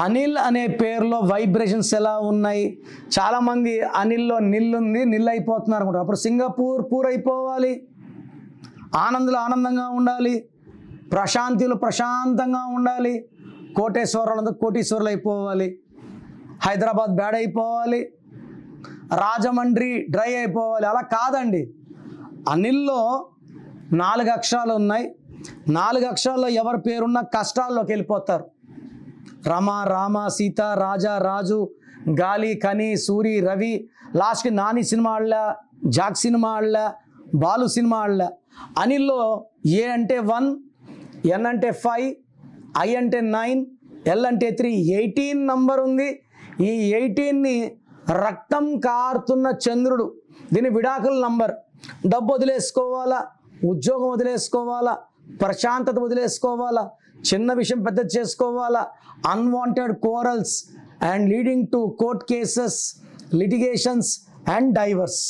అనిల్ అనే పేరులో వైబ్రేషన్స్ ఎలా ఉన్నాయి? చాలామంది అనిల్లో నిల్లుంది, నిల్ అయిపోతున్నారు అనుకుంటారు. అప్పుడు సింగపూర్ పూర్ అయిపోవాలి, ఆనందులు ఆనందంగా ఉండాలి, ప్రశాంతిలో ప్రశాంతంగా ఉండాలి, కోటేశ్వరులందరూ కోటీశ్వరులు అయిపోవాలి, హైదరాబాద్ బ్యాడ్ అయిపోవాలి, రాజమండ్రి డ్రై అయిపోవాలి. అలా కాదండి. అనిల్లో 4 అక్షరాలు ఉన్నాయి. 4 అక్షరాల్లో ఎవరి పేరున్నా కష్టాల్లోకి వెళ్ళిపోతారు. రమ, రామ, సీత, రాజా, రాజు, గాలి, కని, సూరి, రవి, లాస్ట్కి నాని సినిమా ఆడలే, జాక్ సినిమా ఆడలే, బాలు సినిమా ఆడలే. అనిల్లో ఏ అంటే 1, ఎన్ అంటే 5, ఐ అంటే 9, ఎల్ అంటే 3, 18 నంబర్ ఉంది. ఈ 18ని రక్తం కారుతున్న చంద్రుడు. దీని విడాకుల నంబర్. డబ్బు వదిలేసుకోవాలా, ఉద్యోగం వదిలేసుకోవాలా, ప్రశాంతత వదిలేసుకోవాలా, చిన్న విషయం పెద్ద చేసుకోవాలా, unwanted corals and leading to court cases, litigations and diverse.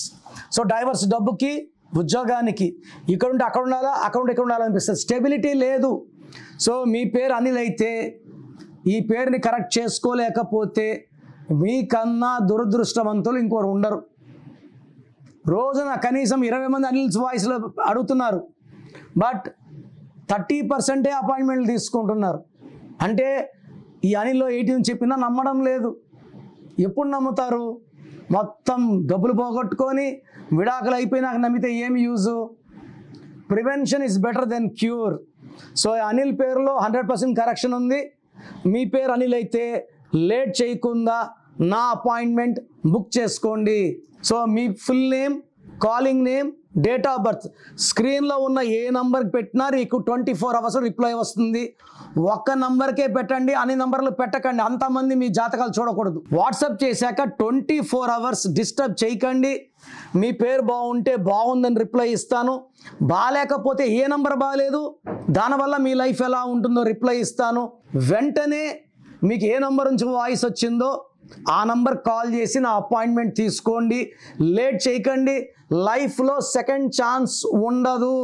So divorce డబ్బుకి, ఉద్యోగానికి. ఇక్కడ ఉంటే అక్కడ ఉండాలా, అక్కడ ఉంటే ఇక్కడ ఉండాలనిపిస్తుంది. స్టెబిలిటీ లేదు. సో మీ పేరు అనిల్ అయితే ఈ పేరుని కరెక్ట్ చేసుకోలేకపోతే మీకన్నా దురదృష్టవంతులు ఇంకోరు ఉండరు. రోజున కనీసం 20 మంది అనిల్స్ వాయిస్లో అడుగుతున్నారు, బట్ 30% అపాయింట్మెంట్లు తీసుకుంటున్నారు. అంటే ఈ అనిల్లో 18 చెప్పినా నమ్మడం లేదు. ఎప్పుడు నమ్ముతారు? మొత్తం డబ్బులు పోగొట్టుకొని విడాకులు అయిపోయినాక నమ్మితే ఏమి use? Prevention is better than cure. So Anil పేరులో 100% కరెక్షన్ ఉంది. మీ పేరు అనిల్ అయితే లేట్ చేయకుండా నా అపాయింట్మెంట్ బుక్ చేసుకోండి. So me full name, calling name, date of birth స్క్రీన్లో ఉన్న ఏ నంబర్కి పెట్టినా మీకు 24 అవర్స్ రిప్లై వస్తుంది. ఒక్క నంబర్కే పెట్టండి, అన్ని నంబర్లు పెట్టకండి. అంతమంది మీ జాతకాలు చూడకూడదు. వాట్సాప్ చేశాక 24 అవర్స్ డిస్టర్బ్ చేయకండి. మీ పేరు బాగుంటే బాగుందని రిప్లై ఇస్తాను, బాగాలేకపోతే ఏ నంబర్ బాగాలేదు దానివల్ల మీ లైఫ్ ఎలా ఉంటుందో రిప్లై ఇస్తాను. వెంటనే మీకు ఏ నంబర్ నుంచి వాయిస్ వచ్చిందో ఆ నంబర్ కాల్ చేసి నా అపాయింట్మెంట్ తీసుకోండి. లేట్ చేయకండి. లైఫ్లో సెకండ్ ఛాన్స్ ఉండదు.